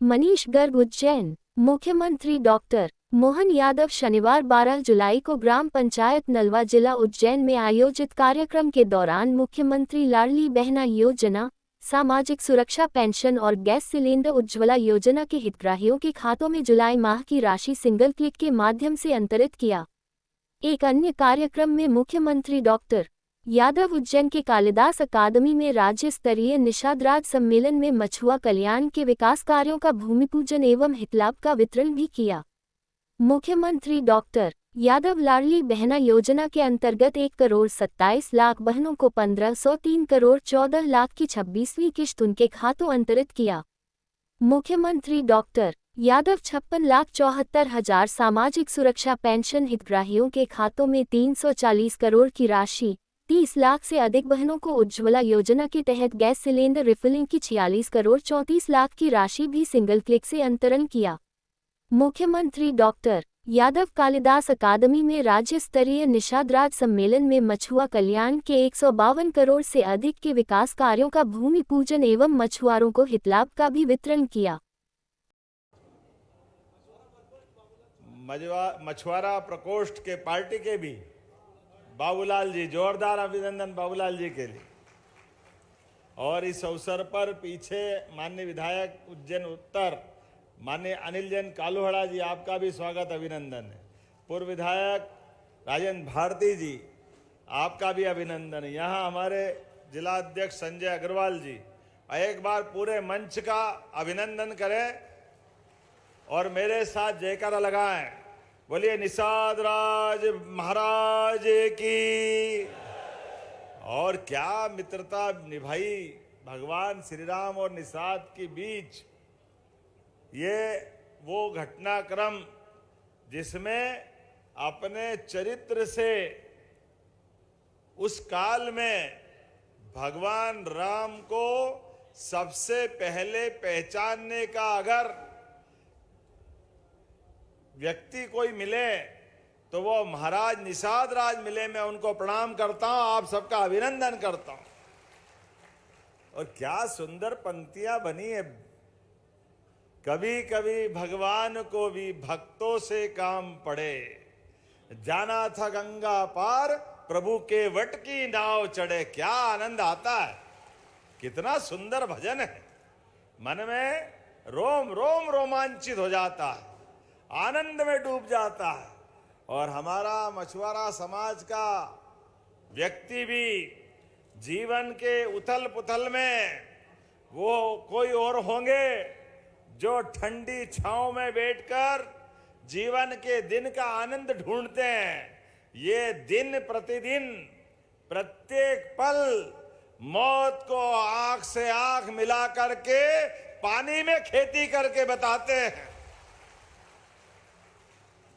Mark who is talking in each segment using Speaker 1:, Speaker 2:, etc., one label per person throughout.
Speaker 1: मनीष गर्ग उज्जैन। मुख्यमंत्री डॉक्टर मोहन यादव शनिवार 12 जुलाई को ग्राम पंचायत नलवा जिला उज्जैन में आयोजित कार्यक्रम के दौरान मुख्यमंत्री लाडली बहना योजना, सामाजिक सुरक्षा पेंशन और गैस सिलेंडर उज्ज्वला योजना के हितग्राहियों के खातों में जुलाई माह की राशि सिंगल क्लिक के माध्यम से अंतरित किया। एक अन्य कार्यक्रम में मुख्यमंत्री डॉक्टर यादव उज्जैन के कालिदास अकादमी में राज्य स्तरीय निषाद सम्मेलन में मछुआ कल्याण के विकास कार्यों का भूमि पूजन एवं हितलाभ का वितरण भी किया। मुख्यमंत्री डॉक्टर यादव लाडली बहना योजना के अंतर्गत 1,27,00,000 बहनों को 1503 करोड़ 14 लाख की 26वीं किश्त उनके खातों अंतरित किया। मुख्यमंत्री डॉक्टर यादव 56,74,000 सामाजिक सुरक्षा पेंशन हितग्राहियों के खातों में 340 करोड़ की राशि, 30 लाख से अधिक बहनों को उज्ज्वला योजना के तहत गैस सिलेंडर रिफिलिंग की 46 करोड़ 34 लाख की राशि भी सिंगल क्लिक से अंतरण किया। मुख्यमंत्री डॉक्टर यादव कालिदास अकादमी में राज्य स्तरीय निषाद सम्मेलन में मछुआ कल्याण के 152 करोड़ से अधिक के विकास कार्यों का भूमि पूजन एवं मछुआरों को हितलाभ का भी वितरण किया।
Speaker 2: मछुआरा प्रकोष्ठ के पार्टी के भी बाबूलाल जी, जोरदार अभिनंदन बाबूलाल जी के लिए। और इस अवसर पर पीछे माननीय विधायक उज्जैन उत्तर माननीय अनिल जैन कालूहड़ा जी, आपका भी स्वागत अभिनंदन है। पूर्व विधायक राजेंद्र भारती जी, आपका भी अभिनंदन है। यहाँ हमारे जिला अध्यक्ष संजय अग्रवाल जी, एक बार पूरे मंच का अभिनंदन करें और मेरे साथ जयकारा लगाएं। बोलिए निषाद राज महाराज की। और क्या मित्रता निभाई भगवान श्री राम और निषाद के बीच। ये वो घटनाक्रम जिसमें अपने चरित्र से उस काल में भगवान राम को सबसे पहले पहचानने का अगर व्यक्ति कोई मिले तो वो महाराज निषाद राज मिले। मैं उनको प्रणाम करता हूं, आप सबका अभिनंदन करता हूं। और क्या सुंदर पंक्तियां बनी है। कभी कभी भगवान को भी भक्तों से काम पड़े, जाना था गंगा पार प्रभु के वट की नाव चढ़े। क्या आनंद आता है, कितना सुंदर भजन है। मन में रोम रोम रोमांचित हो जाता है, आनंद में डूब जाता है। और हमारा मछुआरा समाज का व्यक्ति भी जीवन के उथल पुथल में वो कोई और होंगे जो ठंडी छांव में बैठकर जीवन के दिन का आनंद ढूंढते हैं। ये दिन प्रतिदिन प्रत्येक पल मौत को आंख से आंख मिला करके पानी में खेती करके बताते हैं।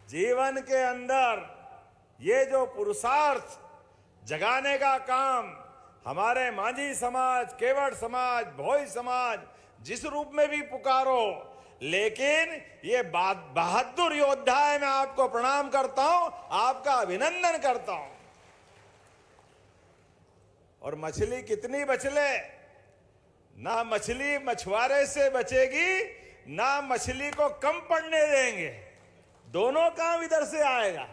Speaker 2: जीवन के अंदर ये जो पुरुषार्थ जगाने का काम हमारे मांझी समाज, केवट समाज, भोई समाज जिस रूप में भी पुकारो, लेकिन ये बहादुर योद्धा है। मैं आपको प्रणाम करता हूं, आपका अभिनंदन करता हूं। और मछली कितनी बचले, ना मछली मछुआरे से बचेगी, ना मछली को कम पड़ने देंगे। दोनों काम इधर से आएगा,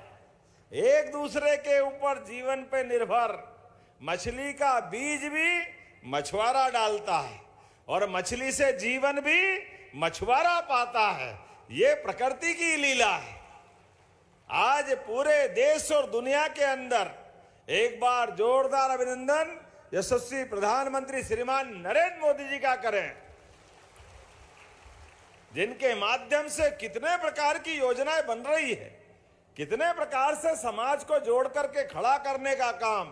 Speaker 2: एक दूसरे के ऊपर जीवन पे निर्भर। मछली का बीज भी मछुआरा डालता है और मछली से जीवन भी मछुआरा पाता है। ये प्रकृति की लीला है। आज पूरे देश और दुनिया के अंदर एक बार जोरदार अभिनंदन यशस्वी प्रधानमंत्री श्रीमान नरेंद्र मोदी जी का करें, जिनके माध्यम से कितने प्रकार की योजनाएं बन रही है, कितने प्रकार से समाज को जोड़ करके खड़ा करने का काम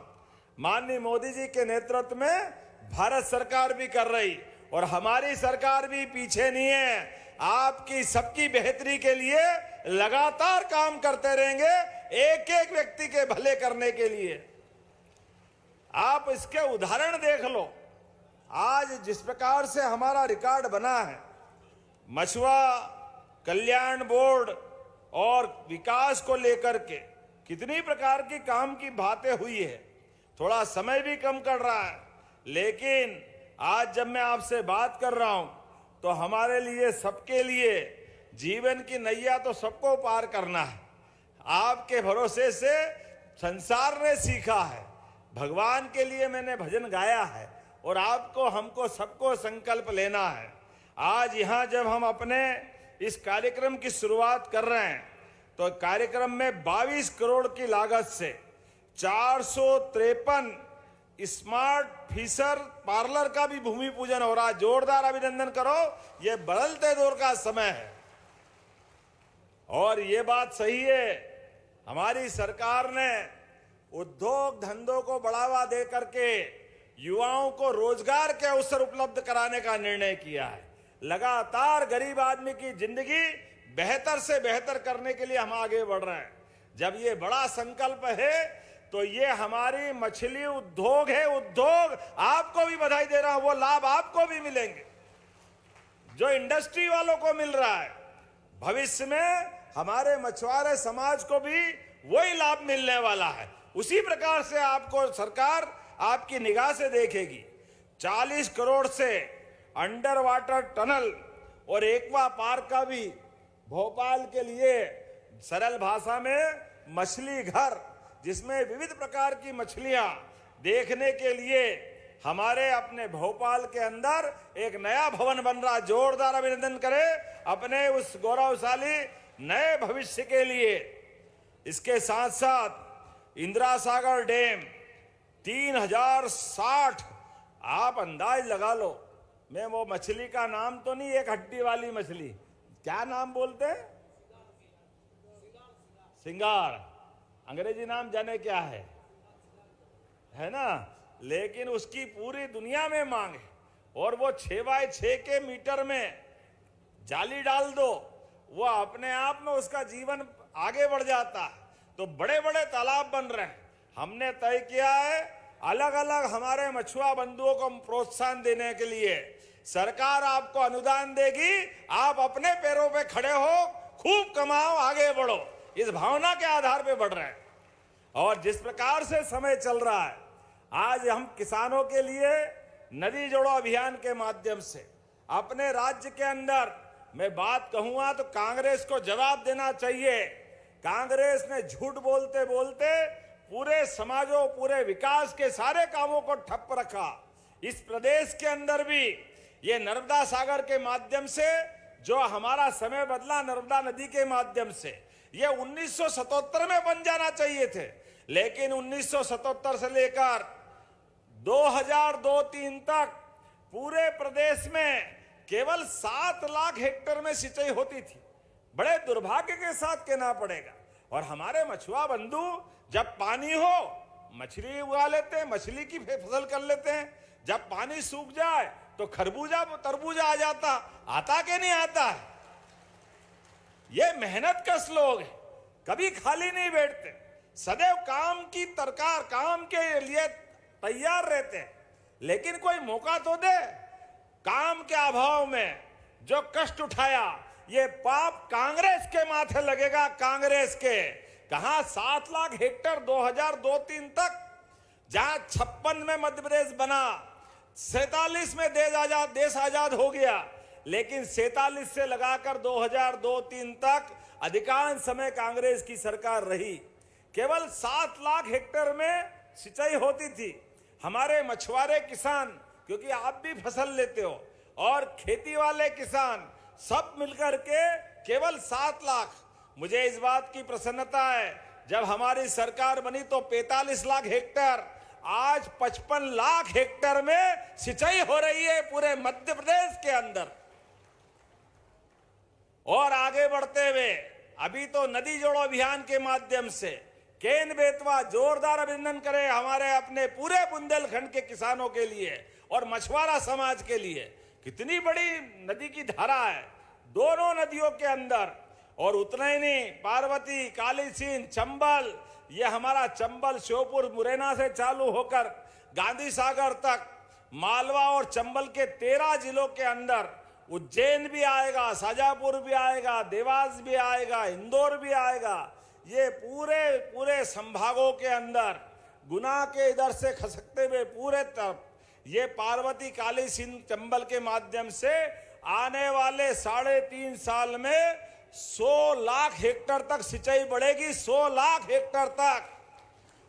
Speaker 2: माननीय मोदी जी के नेतृत्व में भारत सरकार भी कर रही। और हमारी सरकार भी पीछे नहीं है। आपकी सबकी बेहतरी के लिए लगातार काम करते रहेंगे, एक एक व्यक्ति के भले करने के लिए। आप इसके उदाहरण देख लो। आज जिस प्रकार से हमारा रिकॉर्ड बना है, मछुआ कल्याण बोर्ड और विकास को लेकर के कितनी प्रकार की काम की बातें हुई है। थोड़ा समय भी कम कर रहा है, लेकिन आज जब मैं आपसे बात कर रहा हूं तो हमारे लिए, सबके लिए जीवन की नैया तो सबको पार करना है। आपके भरोसे से संसार ने सीखा है, भगवान के लिए मैंने भजन गाया है, और आपको, हमको, सबको संकल्प लेना है। आज यहाँ जब हम अपने इस कार्यक्रम की शुरुआत कर रहे हैं, तो कार्यक्रम में 22 करोड़ की लागत से 453 स्मार्ट फिशर पार्लर का भी भूमि पूजन हो रहा है। जोरदार अभिनंदन करो, ये बदलते दौर का समय है। और ये बात सही है, हमारी सरकार ने उद्योग धंधों को बढ़ावा दे करके युवाओं को रोजगार के अवसर उपलब्ध कराने का निर्णय किया है। लगातार गरीब आदमी की जिंदगी बेहतर से बेहतर करने के लिए हम आगे बढ़ रहे हैं। जब ये बड़ा संकल्प है, तो ये हमारी मछली उद्योग है, उद्योग आपको भी बधाई दे रहा हूं, वो लाभ आपको भी मिलेंगे जो इंडस्ट्री वालों को मिल रहा है। भविष्य में हमारे मछुआरे समाज को भी वही लाभ मिलने वाला है। उसी प्रकार से आपको सरकार आपकी निगाह से देखेगी। 40 करोड़ से अंडर वाटर टनल और एक्वा पार्क का भी भोपाल के लिए, सरल भाषा में मछली घर, जिसमें विविध प्रकार की मछलियां देखने के लिए हमारे अपने भोपाल के अंदर एक नया भवन बन रहा। जोरदार अभिनंदन करें अपने उस गौरवशाली नए भविष्य के लिए। इसके साथ साथ इंदिरा सागर डैम 3060, आप अंदाज लगा लो। मैं वो मछली का नाम तो नहीं, एक हड्डी वाली मछली, क्या नाम बोलते हैं? सिंगार। अंग्रेजी नाम जाने क्या है ना, लेकिन उसकी पूरी दुनिया में मांग है। और वो 6x6 के मीटर में जाली डाल दो, वो अपने आप में उसका जीवन आगे बढ़ जाता है। तो बड़े बड़े तालाब बन रहे हैं। हमने तय किया है, अलग अलग हमारे मछुआ बंधुओं को प्रोत्साहन देने के लिए सरकार आपको अनुदान देगी। आप अपने पैरों पे खड़े हो, खूब कमाओ, आगे बढ़ो, इस भावना के आधार पे बढ़ रहे हैं। और जिस प्रकार से समय चल रहा है, आज हम किसानों के लिए नदी जोड़ो अभियान के माध्यम से अपने राज्य के अंदर, मैं बात कहूंगा तो कांग्रेस को जवाब देना चाहिए। कांग्रेस ने झूठ बोलते बोलते पूरे समाजों, पूरे विकास के सारे कामों को ठप रखा। इस प्रदेश के अंदर भी ये नर्मदा सागर के माध्यम से जो हमारा समय बदला, नर्मदा नदी के माध्यम से, ये 1977 में बन जाना चाहिए थे, लेकिन 1977 से लेकर 2002-03 तक पूरे प्रदेश में केवल 7 लाख हेक्टेयर में सिंचाई होती थी। बड़े दुर्भाग्य के साथ कहना पड़ेगा। और हमारे मछुआ बंधु जब पानी हो मछली उगा लेते हैं, मछली की फसल कर लेते हैं। जब पानी सूख जाए तो खरबूजा तरबूजा आ जाता, आता कि नहीं आता है? ये मेहनत कश लोग हैं, कभी खाली नहीं बैठते, सदैव काम की तरकार, काम के लिए तैयार रहते हैं। लेकिन कोई मौका तो दे। काम के अभाव में जो कष्ट उठाया, ये पाप कांग्रेस के माथे लगेगा। कांग्रेस के कहां 7 लाख हेक्टेयर 2002-03 तक, जहां 56 में मध्य प्रदेश बना, 47 में देश आजाद हो गया, लेकिन 47 से लगाकर 2002-03 तक अधिकांश समय कांग्रेस की सरकार रही। केवल 7 लाख हेक्टेयर में सिंचाई होती थी। हमारे मछुआरे किसान, क्योंकि आप भी फसल लेते हो, और खेती वाले किसान सब मिलकर के केवल 7 लाख। मुझे इस बात की प्रसन्नता है, जब हमारी सरकार बनी तो 45 लाख हेक्टेयर, आज 55 लाख हेक्टेयर में सिंचाई हो रही है पूरे मध्य प्रदेश के अंदर। और आगे बढ़ते हुए अभी तो नदी जोड़ो अभियान के माध्यम से केन बेतवा, जोरदार अभिनंदन करें हमारे अपने पूरे बुंदेलखंड के किसानों के लिए और मछुआरा समाज के लिए। कितनी बड़ी नदी की धारा है दोनों नदियों के अंदर। और उतना ही नहीं, पार्वती, काली सिंध, चंबल, ये हमारा चंबल श्योपुर मुरैना से चालू होकर गांधी सागर तक, मालवा और चंबल के 13 जिलों के अंदर उज्जैन भी आएगा, शाजापुर भी आएगा, देवास भी आएगा, इंदौर भी आएगा। ये पूरे संभागों के अंदर गुना के इधर से खसकते हुए पूरे तरफ ये पार्वती, काली सिंध, चंबल के माध्यम से आने वाले 3.5 साल में 100 लाख हेक्टेयर तक सिंचाई बढ़ेगी, 100 लाख हेक्टेयर तक,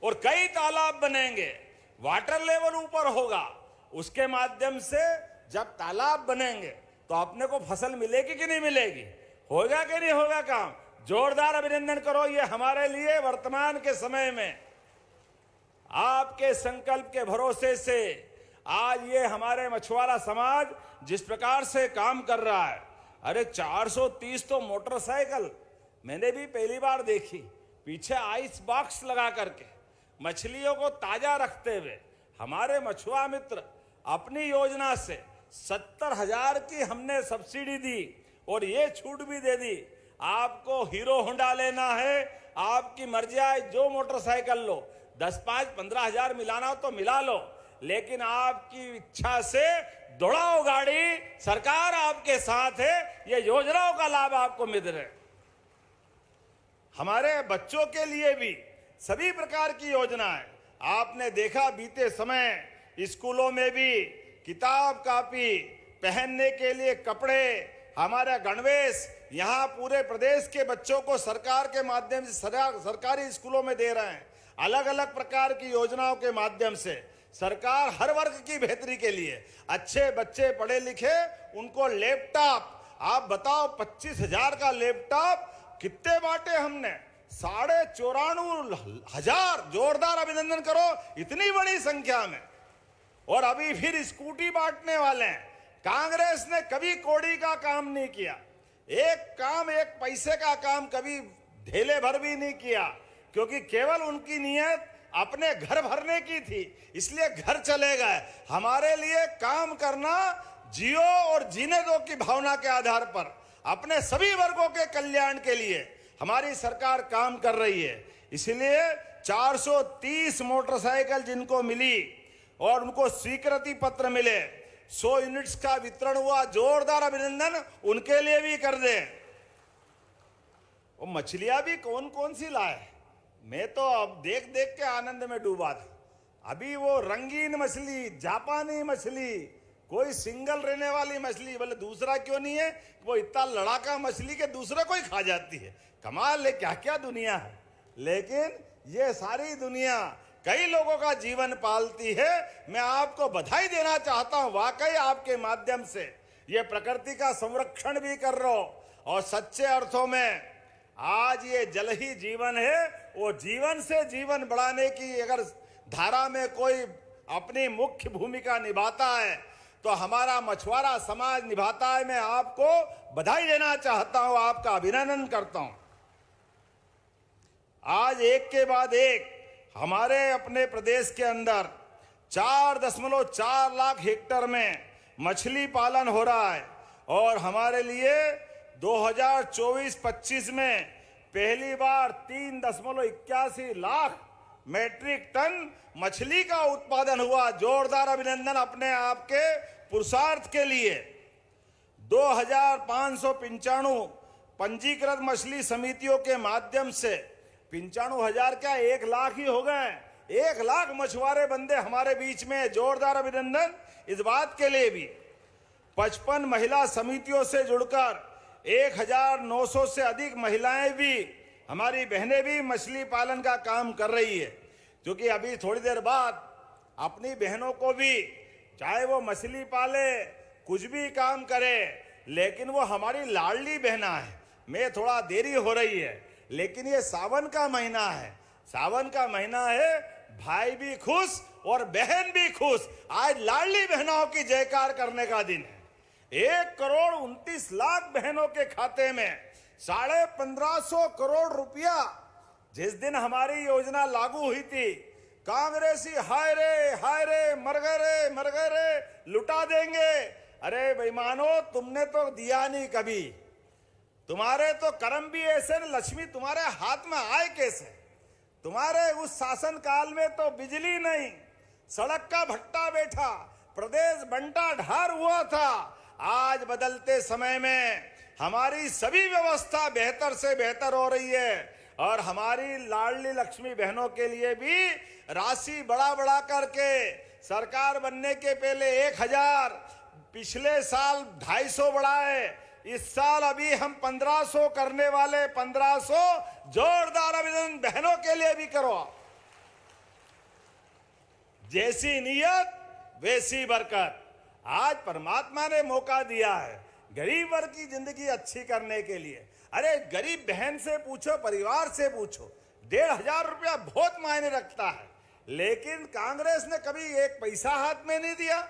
Speaker 2: और कई तालाब बनेंगे, वाटर लेवल ऊपर होगा। उसके माध्यम से जब तालाब बनेंगे तो अपने को फसल मिलेगी कि नहीं मिलेगी, होगा कि नहीं होगा काम? जोरदार अभिनंदन करो। ये हमारे लिए वर्तमान के समय में आपके संकल्प के भरोसे से आज ये हमारे मछुआरा समाज जिस प्रकार से काम कर रहा है, अरे 430 तो मोटरसाइकिल मैंने भी पहली बार देखी, पीछे आइस बॉक्स लगा करके मछलियों को ताजा रखते हुए हमारे मछुआ मित्र अपनी योजना से 70,000 की हमने सब्सिडी दी और ये छूट भी दे दी, आपको हीरो होंडा लेना है, आपकी मर्जी आए जो मोटरसाइकिल लो, 10, 5, 15,000 मिलाना हो तो मिला लो, लेकिन आपकी इच्छा से दौड़ाओ गाड़ी, सरकार आपके साथ है, ये योजनाओं का लाभ आपको मिल रहा है। हमारे बच्चों के लिए भी सभी प्रकार की योजनाएं आपने देखा, बीते समय स्कूलों में भी किताब कापी, पहनने के लिए कपड़े, हमारा गणवेश यहाँ पूरे प्रदेश के बच्चों को सरकार के माध्यम से सरकारी स्कूलों में दे रहे हैं। अलग अलग प्रकार की योजनाओं के माध्यम से सरकार हर वर्ग की बेहतरी के लिए अच्छे बच्चे पढ़े लिखे उनको लैपटॉप, आप बताओ 25,000 का लैपटॉप कितने बांटे हमने? 94,500। जोरदार अभिनंदन करो इतनी बड़ी संख्या में। और अभी फिर स्कूटी बांटने वाले हैं। कांग्रेस ने कभी कौड़ी का काम नहीं किया, एक पैसे का काम कभी ढेले भर भी नहीं किया, क्योंकि केवल उनकी नीयत अपने घर भरने की थी, इसलिए घर चले गए। हमारे लिए काम करना जियो और जीने दो की भावना के आधार पर अपने सभी वर्गों के कल्याण के लिए हमारी सरकार काम कर रही है। इसलिए 430 मोटरसाइकिल जिनको मिली और उनको स्वीकृति पत्र मिले, 100 यूनिट्स का वितरण हुआ, जोरदार अभिनंदन उनके लिए भी कर दें। वो मछलियां भी कौन कौन सी लाए, मैं तो अब देख देख के आनंद में डूबा था। अभी वो रंगीन मछली, जापानी मछली, कोई सिंगल रहने वाली मछली, बोले दूसरा क्यों नहीं है, वो इतना लड़ाका मछली के दूसरे को ही खा जाती है। कमाल है, क्या क्या दुनिया है। लेकिन ये सारी दुनिया कई लोगों का जीवन पालती है। मैं आपको बधाई देना चाहता हूं, वाकई आपके माध्यम से ये प्रकृति का संरक्षण भी कर रहे हो, और सच्चे अर्थों में आज ये जल ही जीवन है। वो जीवन से जीवन बढ़ाने की अगर धारा में कोई अपनी मुख्य भूमिका निभाता है तो हमारा मछुआरा समाज निभाता है। मैं आपको बधाई देना चाहता हूं, आपका अभिनंदन करता हूं। आज एक के बाद एक हमारे अपने प्रदेश के अंदर 4.4 लाख हेक्टेयर में मछली पालन हो रहा है, और हमारे लिए 2024-25 में पहली बार 3.81 लाख मैट्रिक टन मछली का उत्पादन हुआ। जोरदार अभिनंदन अपने आपके पुरुषार्थ के लिए। 2,595 पंजीकृत मछली समितियों के माध्यम से 95,000 क्या 1 लाख ही हो गए। 1 लाख मछुआरे बंदे हमारे बीच में। जोरदार अभिनंदन इस बात के लिए भी। 55 महिला समितियों से जुड़कर 1,900 से अधिक महिलाएं भी, हमारी बहनें भी मछली पालन का काम कर रही है। क्योंकि अभी थोड़ी देर बाद अपनी बहनों को भी, चाहे वो मछली पाले, कुछ भी काम करे, लेकिन वो हमारी लाडली बहना है। मैं थोड़ा देरी हो रही है, लेकिन ये सावन का महीना है। सावन का महीना है, भाई भी खुश और बहन भी खुश। आज लाडली बहनों की जयकार करने का दिन है। 1,29,00,000 बहनों के खाते में 1,550 करोड़ रुपया। जिस दिन हमारी योजना लागू हुई थी, कांग्रेसी हाय रे मर गए रे लुटा देंगे। अरे बेईमानो, तुमने तो दिया नहीं कभी, तुम्हारे तो कर्म भी ऐसे न, लक्ष्मी तुम्हारे हाथ में आए कैसे? तुम्हारे उस शासन काल में तो बिजली नहीं, सड़क का भट्टा बैठा, प्रदेश बंटा ढार हुआ था। आज बदलते समय में हमारी सभी व्यवस्था बेहतर से बेहतर हो रही है, और हमारी लाडली लक्ष्मी बहनों के लिए भी राशि बढ़ा करके सरकार बनने के पहले 1,000, पिछले साल 250 बढ़ाए, इस साल अभी हम 1500 करने वाले। 1500 जोरदार अभिनंदन बहनों के लिए भी करो। जैसी नीयत वैसी बरकत। आज परमात्मा ने मौका दिया है गरीब वर्ग की जिंदगी अच्छी करने के लिए। अरे गरीब बहन से पूछो, परिवार से पूछो, 1500 रुपया बहुत मायने रखता है। लेकिन कांग्रेस ने कभी एक पैसा हाथ में नहीं दिया।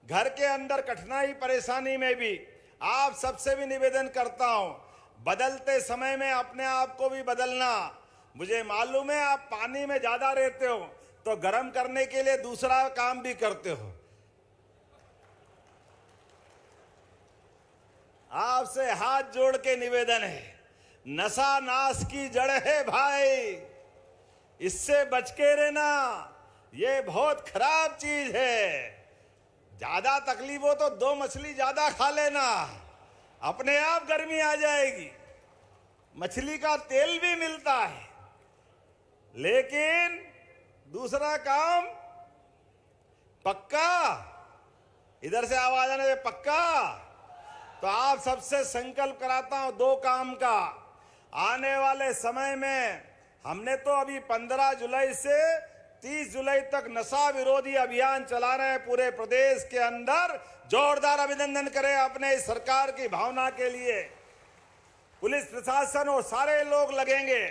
Speaker 2: घर के अंदर कठिनाई परेशानी में भी आप सबसे भी निवेदन करता हूं, बदलते समय में अपने आप को भी बदलना। मुझे मालूम है आप पानी में ज्यादा रहते हो तो गर्म करने के लिए दूसरा काम भी करते हो। आपसे हाथ जोड़ के निवेदन है, नशा नाश की जड़ है भाई, इससे बच के रहना। ये बहुत खराब चीज है। ज्यादा तकलीफ हो तो 2 मछली ज्यादा खा लेना, अपने आप गर्मी आ जाएगी। मछली का तेल भी मिलता है। लेकिन दूसरा काम पक्का, इधर से आवाज आने दे, पक्का। तो आप सबसे संकल्प कराता हूं 2 काम का। आने वाले समय में हमने तो अभी 15 जुलाई से 30 जुलाई तक नशा विरोधी अभियान चला रहे हैं पूरे प्रदेश के अंदर। जोरदार अभिनंदन करें अपने इस सरकार की भावना के लिए। पुलिस प्रशासन और सारे लोग लगेंगे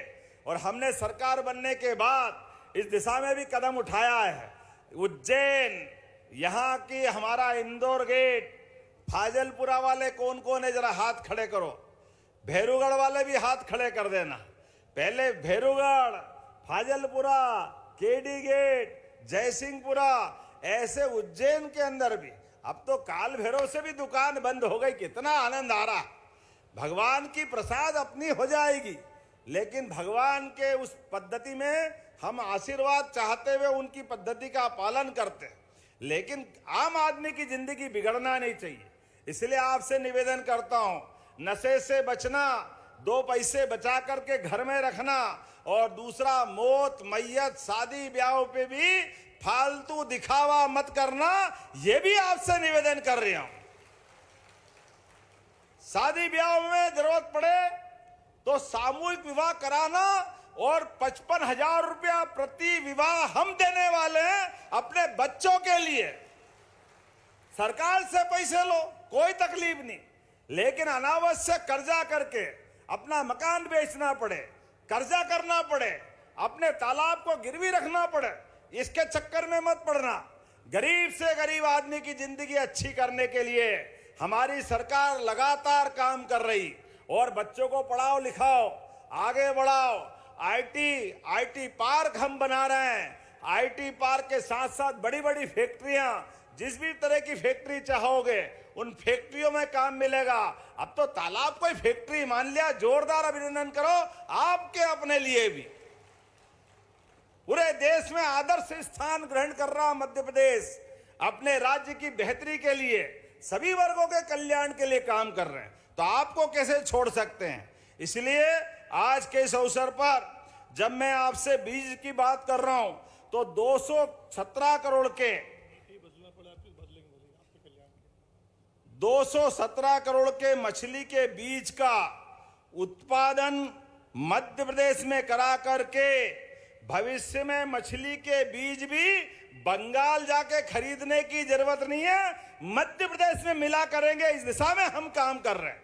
Speaker 2: और हमने सरकार बनने के बाद इस दिशा में भी कदम उठाया है। उज्जैन, यहाँ की हमारा इंदौर गेट, फाजलपुरा वाले कौन कौन है जरा हाथ खड़े करो। भैरूगढ़ वाले भी हाथ खड़े कर देना। पहले भैरूगढ़, फाजलपुरा, केडी गेट, जयसिंहपुरा, ऐसे उज्जैन के अंदर भी। अब तो काल भैरव से भी दुकान बंद हो गई। कितना आनंद आ रहा। भगवान की प्रसाद अपनी हो जाएगी, लेकिन भगवान के उस पद्धति में हम आशीर्वाद चाहते हुए उनकी पद्धति का पालन करते हैं। लेकिन आम आदमी की जिंदगी बिगड़ना नहीं चाहिए। इसलिए आपसे निवेदन करता हूं, नशे से बचना, 2 पैसे बचा करके घर में रखना, और दूसरा मौत, मैयत, शादी ब्याह पे भी फालतू दिखावा मत करना। यह भी आपसे निवेदन कर रहा हूं। शादी ब्याह में जरूरत पड़े तो सामूहिक विवाह कराना, और 55,000 रुपया प्रति विवाह हम देने वाले हैं अपने बच्चों के लिए। सरकार से पैसे लो, कोई तकलीफ नहीं, लेकिन अनावश्यक कर्जा करके अपना मकान बेचना पड़े, कर्जा करना पड़े, अपने तालाब को गिरवी रखना पड़े, इसके चक्कर में मत पड़ना। गरीब से गरीब आदमी की जिंदगी अच्छी करने के लिए हमारी सरकार लगातार काम कर रही। और बच्चों को पढ़ाओ लिखाओ, आगे बढ़ाओ। आईटी पार्क हम बना रहे हैं। आईटी पार्क के साथ साथ बड़ी बड़ी फैक्ट्रियां, जिस भी तरह की फैक्ट्री चाहोगे उन फैक्ट्रियों में काम मिलेगा। अब तो तालाब कोई फैक्ट्री मान लिया। जोरदार अभिनंदन करो आपके अपने लिए भी। पूरे देश में आदर्श स्थान ग्रहण कर रहा मध्य प्रदेश अपने राज्य की बेहतरी के लिए, सभी वर्गों के कल्याण के लिए काम कर रहे हैं। तो आपको कैसे छोड़ सकते हैं। इसलिए आज के इस अवसर पर जब मैं आपसे बीज की बात कर रहा हूं तो 217 करोड़ के 217 करोड़ के मछली के बीज का उत्पादन मध्य प्रदेश में करा करके भविष्य में मछली के बीज भी बंगाल जाके खरीदने की जरूरत नहीं है, मध्य प्रदेश में मिला करेंगे। इस दिशा में हम काम कर रहे हैं।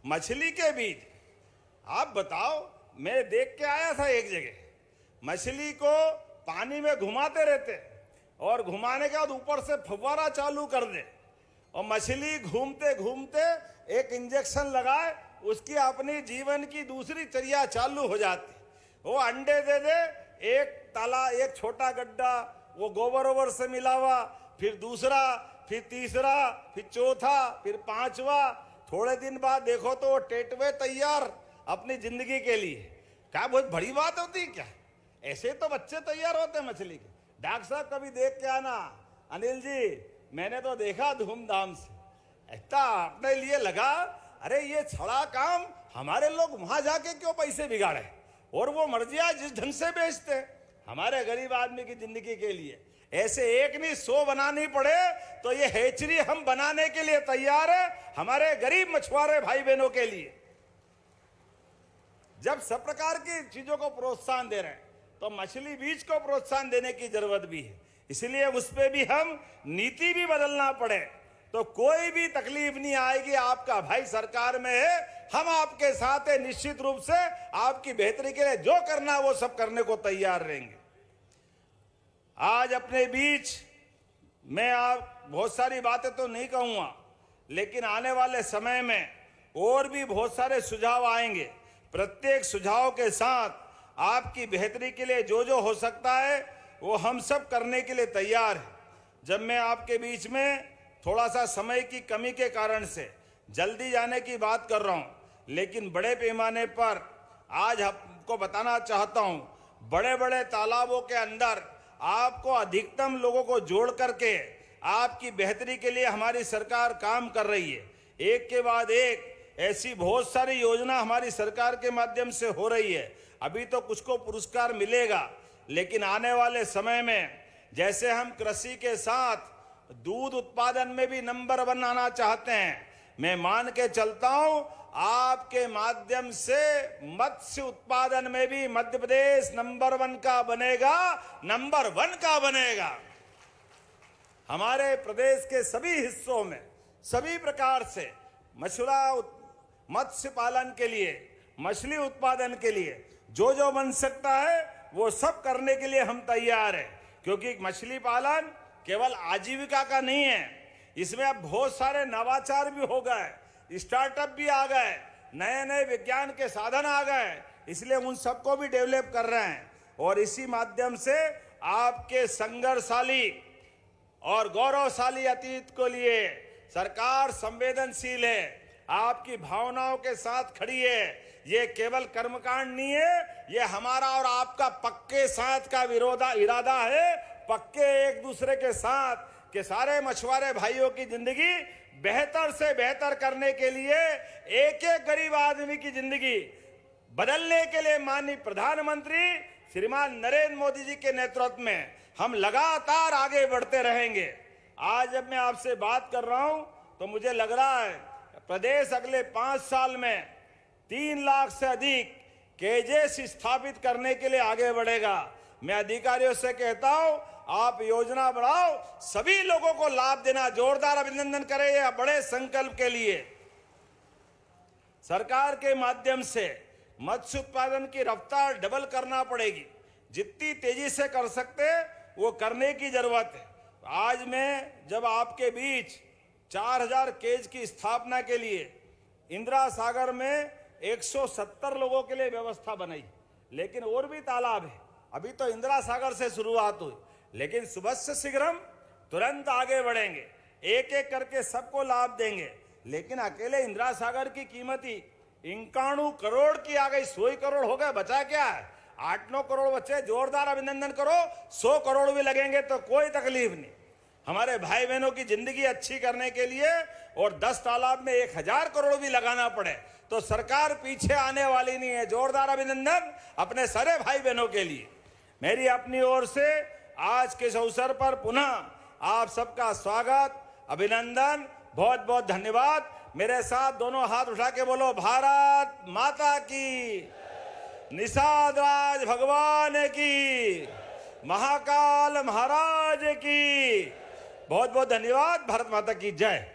Speaker 2: मछली के बीज आप बताओ, मैं देख के आया था एक जगह, मछली को पानी में घुमाते रहते और घुमाने के बाद ऊपर से फव्वारा चालू कर दे और मछली घूमते घूमते एक इंजेक्शन लगाए, उसकी अपनी जीवन की दूसरी चर्या चालू हो जाती। वो अंडे दे दे, एक छोटा गड्ढा वो गोबर ओबर से मिला हुआ, फिर दूसरा, फिर तीसरा, फिर चौथा, फिर 5वां। थोड़े दिन बाद देखो तो वो टेटवे तैयार अपनी जिंदगी के लिए। क्या बहुत बड़ी बात होती क्या? ऐसे तो बच्चे तैयार होते हैं मछली के। डॉक्टर साहब कभी देख के आना। अनिल जी, मैंने तो देखा धूमधाम से, इतना अपने लिए लगा अरे ये छड़ा काम हमारे लोग वहां जाके क्यों पैसे बिगाड़े, और वो मर्जियां जिस ढंग से बेचते हमारे गरीब आदमी की जिंदगी के लिए। ऐसे एक नहीं 100 बनानी पड़े तो ये हैचरी हम बनाने के लिए तैयार है, हमारे गरीब मछुआरे भाई बहनों के लिए। जब सब प्रकार की चीजों को प्रोत्साहन दे रहे हैं तो मछली बीज को प्रोत्साहन देने की जरूरत भी है, इसलिए उस पे भी हम नीति भी बदलना पड़े तो कोई भी तकलीफ नहीं आएगी। आपका भाई सरकार में है, हम आपके साथ है, निश्चित रूप से आपकी बेहतरी के लिए जो करना वो सब करने को तैयार रहेंगे। आज अपने बीच मैं आप बहुत सारी बातें तो नहीं कहूंगा, लेकिन आने वाले समय में और भी बहुत सारे सुझाव आएंगे। प्रत्येक सुझाव के साथ आपकी बेहतरी के लिए जो जो हो सकता है वो हम सब करने के लिए तैयार हैं। जब मैं आपके बीच में थोड़ा सा समय की कमी के कारण से जल्दी जाने की बात कर रहा हूं, लेकिन बड़े पैमाने पर आज आपको बताना चाहता हूं, बड़े बड़े तालाबों के अंदर आपको अधिकतम लोगों को जोड़ करके आपकी बेहतरी के लिए हमारी सरकार काम कर रही है। एक के बाद एक ऐसी बहुत सारी योजना हमारी सरकार के माध्यम से हो रही है। अभी तो कुछ को पुरस्कार मिलेगा, लेकिन आने वाले समय में जैसे हम कृषि के साथ दूध उत्पादन में भी नंबर 1 आना चाहते हैं, मैं मान के चलता हूं आपके माध्यम से मत्स्य उत्पादन में भी मध्य प्रदेश नंबर 1 का बनेगा, नंबर 1 का बनेगा। हमारे प्रदेश के सभी हिस्सों में सभी प्रकार से मत्स्य पालन के लिए, मछली उत्पादन के लिए जो जो बन सकता है वो सब करने के लिए हम तैयार हैं, क्योंकि मछली पालन केवल आजीविका का नहीं है, इसमें अब बहुत सारे नवाचार भी हो गए, स्टार्टअप भी आ गए, नए नए विज्ञान के साधन आ गए, इसलिए उन सबको भी डेवलप कर रहे हैं। और इसी माध्यम से आपके संघर्षशाली और गौरवशाली अतीत को लिए सरकार संवेदनशील है, आपकी भावनाओं के साथ खड़ी है। ये केवल कर्मकांड नहीं है, ये हमारा और आपका पक्के साथ का इरादा है, पक्के एक दूसरे के साथ के सारे मछुआरे भाइयों की जिंदगी बेहतर से बेहतर करने के लिए, एक एक गरीब आदमी की जिंदगी बदलने के लिए माननीय प्रधानमंत्री श्रीमान नरेंद्र मोदी जी के नेतृत्व में हम लगातार आगे बढ़ते रहेंगे। आज जब मैं आपसे बात कर रहा हूं तो मुझे लग रहा है प्रदेश अगले 5 साल में 3 लाख से अधिक केजेस स्थापित करने के लिए आगे बढ़ेगा। मैं अधिकारियों से कहता हूं आप योजना बढ़ाओ, सभी लोगों को लाभ देना। जोरदार अभिनंदन करें यह बड़े संकल्प के लिए। सरकार के माध्यम से मत्स्य उत्पादन की रफ्तार डबल करना पड़ेगी, जितनी तेजी से कर सकते वो करने की जरूरत है। आज मैं जब आपके बीच 4000 केज की स्थापना के लिए इंदिरा सागर में 170 लोगों के लिए व्यवस्था बनाई, लेकिन और भी तालाब है। अभी तो इंदिरा सागर से शुरुआत हुई, लेकिन सुबह से शीघ्रम तुरंत आगे बढ़ेंगे, एक एक करके सबको लाभ देंगे। लेकिन अकेले इंदिरा सागर की कीमत ही 91 करोड़ की आ गई, 100 करोड़ हो गए, बचा क्या है? 8-9 करोड़ बच्चे। जोरदार अभिनंदन करो। 100 करोड़ भी लगेंगे तो कोई तकलीफ नहीं। हमारे भाई बहनों की जिंदगी अच्छी करने के लिए और 10 तालाब में 1000 करोड़ भी लगाना पड़े तो सरकार पीछे आने वाली नहीं है। जोरदार अभिनंदन अपने सारे भाई बहनों के लिए। मेरी अपनी ओर से आज के इस अवसर पर पुनः आप सबका स्वागत, अभिनंदन, बहुत बहुत धन्यवाद। मेरे साथ दोनों हाथ उठा के बोलो, भारत माता की, निषाद राज भगवान की, महाकाल महाराज की। बहुत बहुत धन्यवाद। भारत माता की जय।